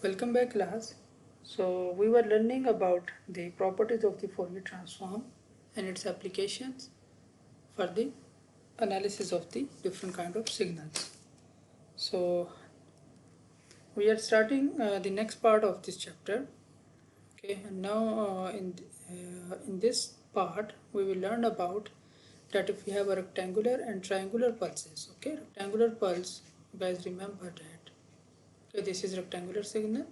Welcome back class. So we were learning about the properties of the Fourier transform and its applications for the analysis of the different kind of signals. So we are starting the next part of this chapter. Okay, and now in this part we will learn about that if we have a rectangular and triangular pulses. Okay, rectangular pulse, you guys remember that. Okay, this is rectangular signal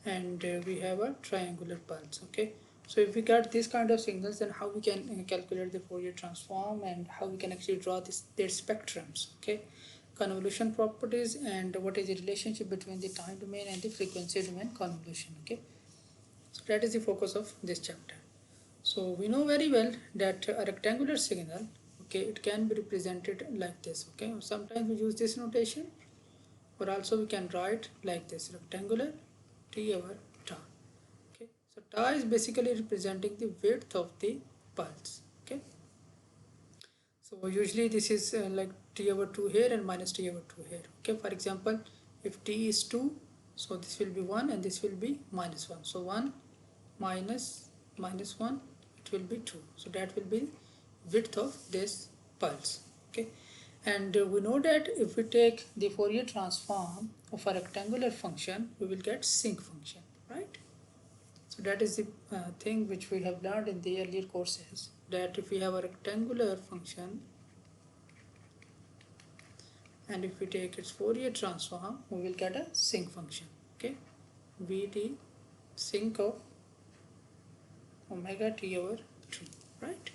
and we have a triangular pulse. Okay, so if we got this kind of signals, then how we can calculate the Fourier transform and how we can actually draw their spectrums. Okay, convolution properties and what is the relationship between the time domain and the frequency domain convolution. Okay, so that is the focus of this chapter. So we know very well that a rectangular signal, okay, it can be represented like this. Okay, sometimes we use this notation, or also we can write like this: rectangular t over tau. Okay, so tau is basically representing the width of the pulse. Okay, so usually this is like t over 2 here and minus t over 2 here. Okay, for example, if t is 2, so this will be 1 and this will be minus 1. So 1 minus minus 1, it will be 2. So that will be width of this pulse. Okay, and we know that if we take the Fourier transform of a rectangular function, we will get sinc function, right? So that is the thing which we have learned in the earlier courses, that if we have a rectangular function and if we take its Fourier transform, we will get a sinc function. Okay, Vt sinc of omega t over 2, right?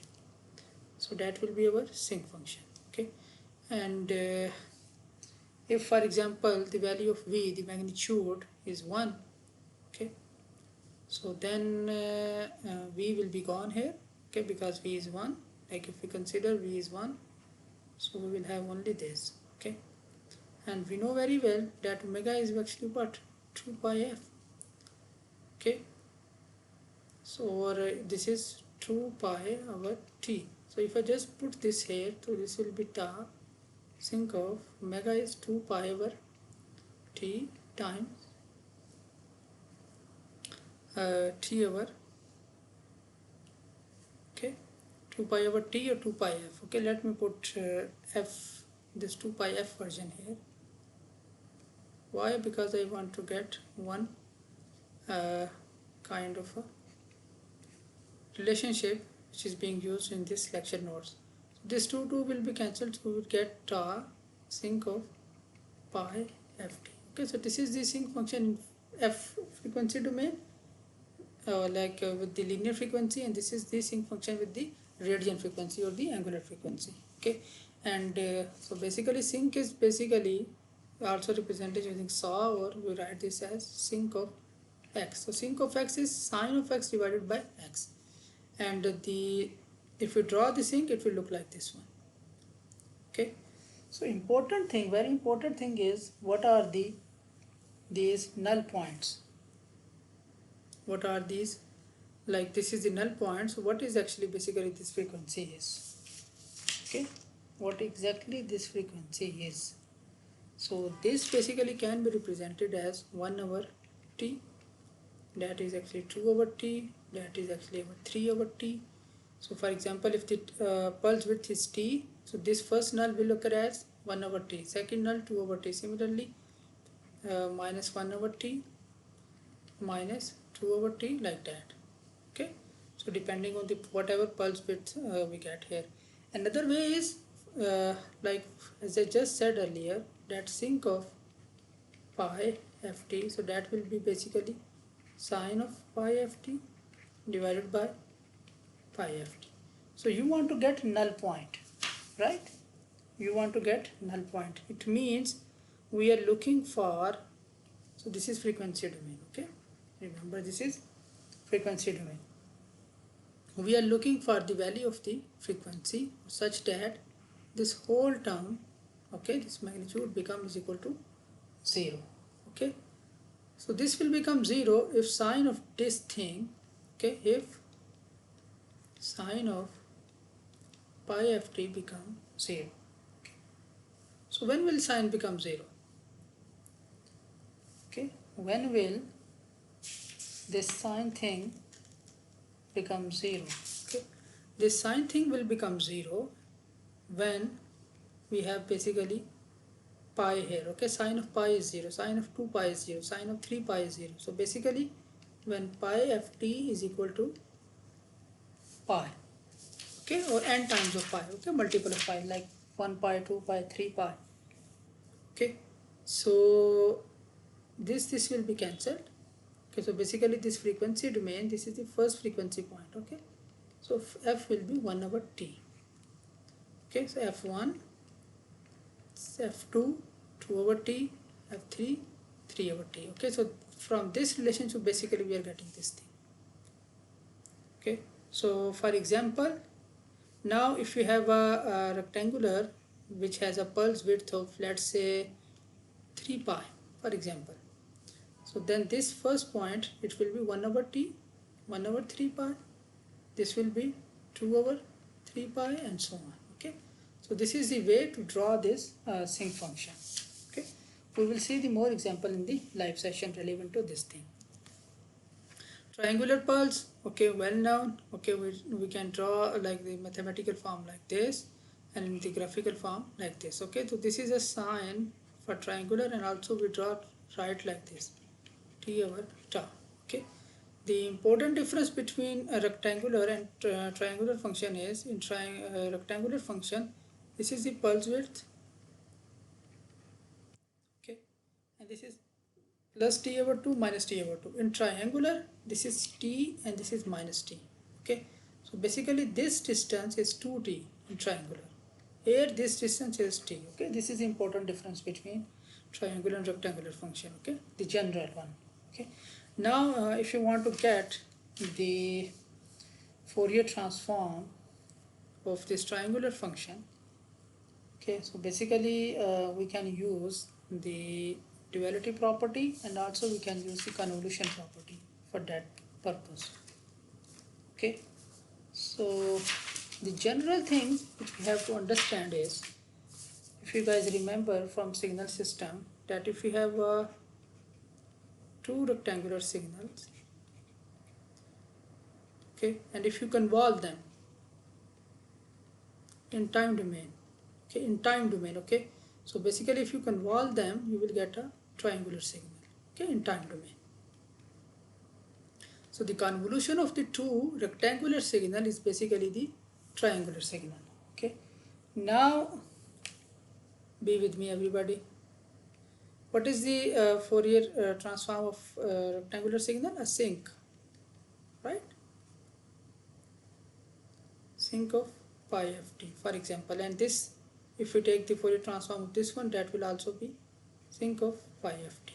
So that will be our sinc function. Okay, and if for example the value of v, the magnitude is 1, okay, so then v will be gone here. Okay, because v is 1, like if we consider v is 1, so we will have only this. Okay, and we know very well that omega is actually what, 2 pi f. Okay, so this is 2 pi over t. So if I just put this here, so this will be tau sinc of omega is 2 pi over t times t over, okay, 2 pi over t or 2 pi f. Okay, let me put f, this 2 pi f version here. Why? Because I want to get one kind of a relationship which is being used in this lecture notes. So this 2 will be cancelled, so we will get tau sinc of pi ft. Okay, so this is the sinc function in f frequency domain, with the linear frequency, and this is the sinc function with the radian frequency or the angular frequency. Okay, and so basically sinc is basically also represented using saw, or we write this as sinc of x. So sinc of x is sine of x divided by x, and the if we draw the sinc, it will look like this one. Okay, so important thing, very important thing is, what are these null points? What are these? Like this is the null point. So what is actually basically this frequency is? Okay, what exactly this frequency is? So this basically can be represented as 1 over t, that is actually 2 over t, that is actually over 3 over t. So for example, if the pulse width is t, so this first null will occur as 1 over t, second null 2 over t, similarly minus 1 over t, minus 2 over t, like that. Okay, so depending on the whatever pulse width we get here. Another way is like as I just said earlier, that sinc of pi ft, so that will be basically sine of pi ft divided by pi ft. So you want to get null point, right? You want to get null point. It means we are looking for, so this is frequency domain. Okay, remember this is frequency domain. We are looking for the value of the frequency such that this whole term, okay, this magnitude becomes equal to 0. Okay, so this will become 0 if sine of this thing, okay, if sine of pi ft become 0. Okay. So when will sine become 0? Okay, when will this sine thing become 0? Okay, this sine thing will become 0 when we have basically pi here. Okay, sine of pi is 0, sine of 2 pi is 0, sine of 3 pi is 0. So basically when pi ft is equal to pi, okay, or n times of pi, okay, multiple of pi, like 1 pi, 2 pi, 3 pi. Okay, so this will be cancelled. Okay, so basically this frequency domain, this is the first frequency point. Okay, so f will be 1 over t. Okay, so f1, f2, 2 over t, f3, 3 over t. Okay, so from this relationship basically we are getting this thing. Okay, so for example, now if you have a rectangular which has a pulse width of, let's say, 3 pi for example, so then this first point, it will be 1 over t, 1 over 3 pi, this will be 2 over 3 pi, and so on. Okay, so this is the way to draw this sinc function. Okay, we will see the more example in the live session relevant to this thing. Triangular pulse, okay, well known. Okay, we can draw like the mathematical form like this, and in the graphical form like this. Okay, so this is a sign for triangular, and also we draw right like this, t over tau. Okay, the important difference between a rectangular and triangular function is, in rectangular function, this is the pulse width, okay, and this is plus t over 2 minus t over 2. In triangular, this is t and this is minus t. Okay, so basically this distance is 2t in triangular. Here this distance is t. Okay, this is the important difference between triangular and rectangular function. Okay, the general one. Okay, now if you want to get the Fourier transform of this triangular function, okay, so basically we can use the duality property, and also we can use the convolution property for that purpose. Okay, so the general thing which we have to understand is, if you guys remember from signal system, that if you have two rectangular signals, okay, and if you convolve them in time domain, okay, in time domain, okay, so basically if you convolve them, you will get a triangular signal, okay, in time domain. So the convolution of the two rectangular signal is basically the triangular signal. Okay, now be with me everybody. What is the Fourier transform of rectangular signal? A sinc, right? Sinc of pi ft, for example, and this, if we take the Fourier transform of this one, that will also be sinc of pi ft.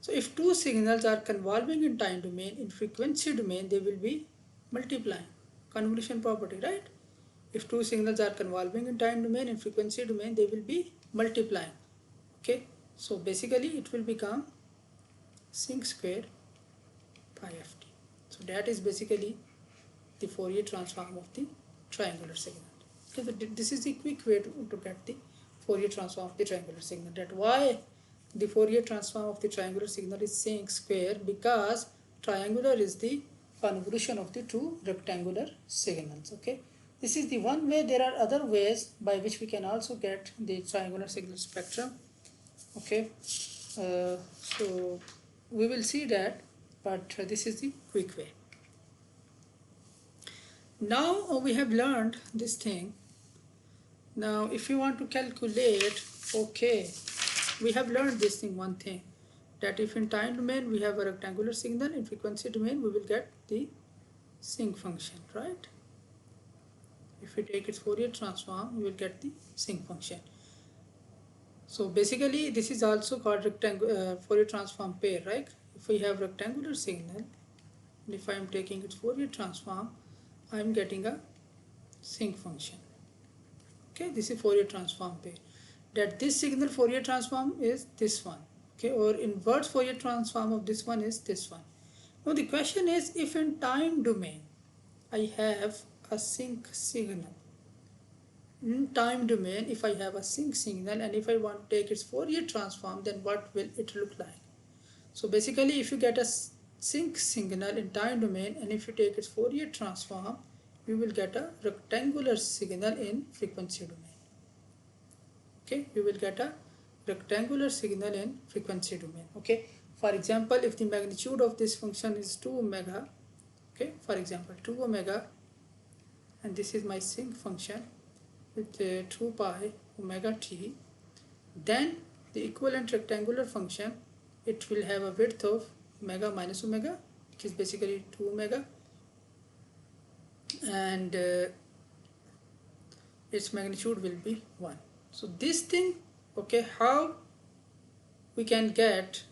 So if two signals are convolving in time domain, in frequency domain they will be multiplying, convolution property, right? If two signals are convolving in time domain, in frequency domain they will be multiplying. Okay, so basically it will become sinc square pi ft. So that is basically the Fourier transform of the triangular signal. Okay, so this is the quick way to get the Fourier transform of the triangular signal. That why the Fourier transform of the triangular signal is sinc square, because triangular is the convolution of the two rectangular signals. Okay, this is the one way. There are other ways by which we can also get the triangular signal spectrum. Okay, so we will see that, but this is the quick way. Now we have learned this thing. Now if you want to calculate, okay, we have learned this thing, one thing, that if in time domain we have a rectangular signal, in frequency domain we will get the sinc function, right? If we take its Fourier transform, we will get the sinc function. So basically this is also called Fourier transform pair, right? If we have rectangular signal, and if I am taking its Fourier transform, I am getting a sinc function. Okay, this is Fourier transform pair. That this signal Fourier transform is this one. Okay, or inverse Fourier transform of this one is this one. Now the question is, if in time domain I have a sinc signal, in time domain if I have a sinc signal, and if I want to take its Fourier transform, then what will it look like? So basically if you get a sinc signal in time domain and if you take its Fourier transform, you will get a rectangular signal in frequency domain. Okay, you will get a rectangular signal in frequency domain. Okay, for example, if the magnitude of this function is 2 omega, okay, for example 2 omega, and this is my sinc function with 2 pi omega t, then the equivalent rectangular function, it will have a width of omega minus omega, which is basically 2 omega, and its magnitude will be 1. So this thing, okay, how we can get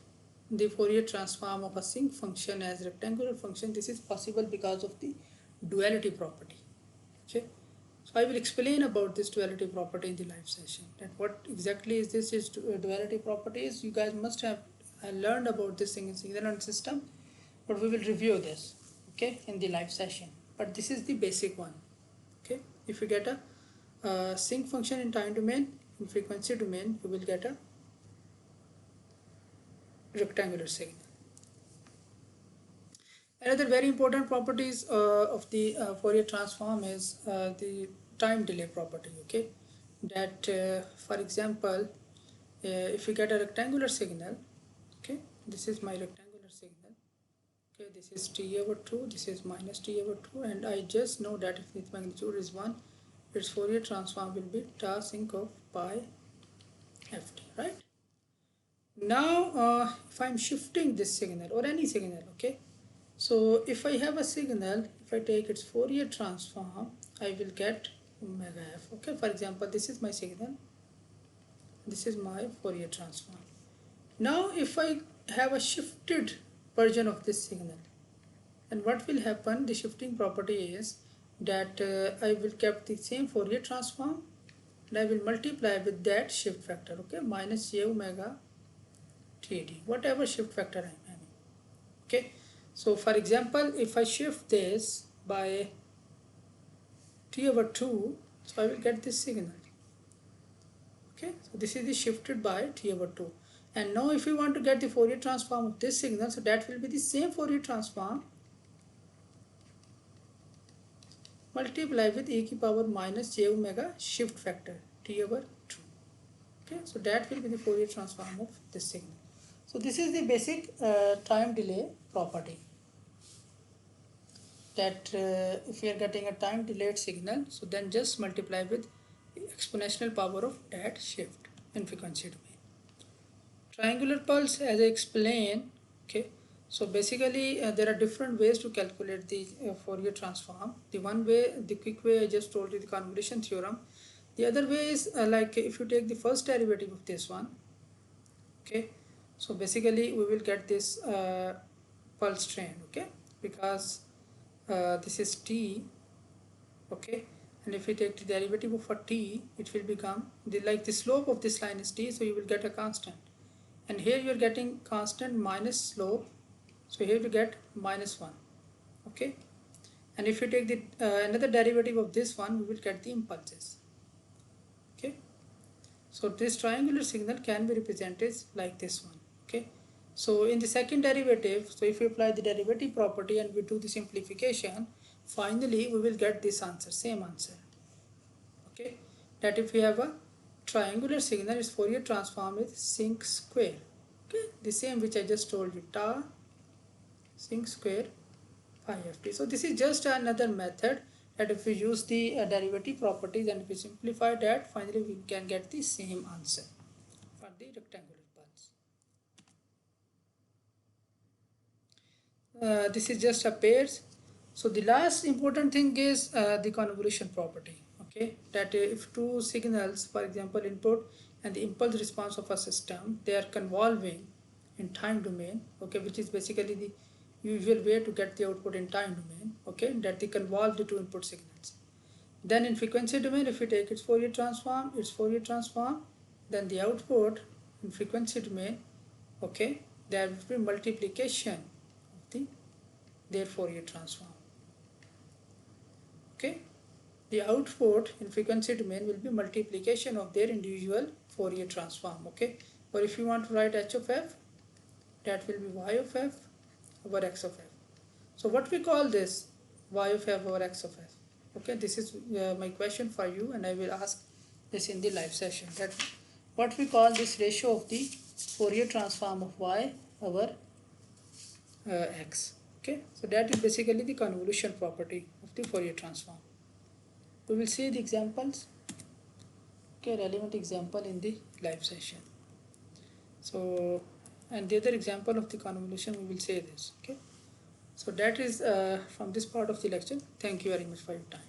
the Fourier transform of a sinc function as rectangular function, this is possible because of the duality property. Okay, so I will explain about this duality property in the live session. That what exactly is this is duality properties. You guys must have learned about this thing in signal system, but we will review this, okay, in the live session. But this is the basic one. Okay, if you get a sinc function in time domain, in frequency domain, you will get a rectangular signal. Another very important properties of the Fourier transform is the time delay property. Okay, that for example, if you get a rectangular signal, okay, this is my rectangular signal. Okay, this is t over 2, this is minus t over 2, and I just know that if its magnitude is 1, its Fourier transform will be tau sinc of pi ft, right? Now, if I'm shifting this signal or any signal, okay, so if I have a signal, if I take its Fourier transform, I will get omega f. Okay, for example, this is my signal, this is my Fourier transform. Now, if I have a shifted version of this signal, and what will happen, the shifting property is that I will keep the same Fourier transform and I will multiply with that shift factor, okay, minus j omega t, whatever shift factor I am having. Okay, so for example, if I shift this by t over 2, so I will get this signal. Okay, so this is the shifted by t over 2. And now if you want to get the Fourier transform of this signal, so that will be the same Fourier transform multiply with e to power minus j omega shift factor t over 2. Okay, so that will be the Fourier transform of this signal. So this is the basic time delay property, that if we are getting a time delayed signal, so then just multiply with exponential power of that shift in frequency domain. Triangular pulse, as I explained, okay, so basically there are different ways to calculate the Fourier transform. The one way, the quick way, I just told you the convolution theorem. The other way is like if you take the first derivative of this one, okay, so basically we will get this pulse train, okay, because this is t, okay, and if we take the derivative of a t, it will become like the slope of this line is t, so you will get a constant, and here you are getting constant minus slope, so here you get minus 1, okay, and if you take the another derivative of this one, we will get the impulses. Okay, so this triangular signal can be represented like this one. Okay, so in the second derivative, so if you apply the derivative property and we do the simplification, finally we will get this answer, same answer. Okay, that if we have a triangular signal, its Fourier transform is sinc square. Okay, the same which I just told you, tau sinc square pi ft. So this is just another method that if we use the derivative properties and if we simplify that, finally we can get the same answer for the rectangular pulse. This is just a pairs. So the last important thing is the convolution property. Okay, that if two signals, for example input and the impulse response of a system, they are convolving in time domain, okay, which is basically the usual way to get the output in time domain, okay, that they convolve the two input signals. Then in frequency domain, if we take its Fourier transform, then the output in frequency domain, okay, there will be multiplication of their Fourier transform. Okay, the output in frequency domain will be multiplication of their individual Fourier transform. Okay, or if you want to write h of f, that will be y of f over x of f. So what we call this y of f over x of f? Okay, this is my question for you, and I will ask this in the live session, that what we call this ratio of the Fourier transform of y over x. Okay, so that is basically the convolution property of the Fourier transform. We will see the examples, okay, relevant example in the live session. So, and the other example of the convolution we will say this. Okay, so that is from this part of the lecture. Thank you very much for your time.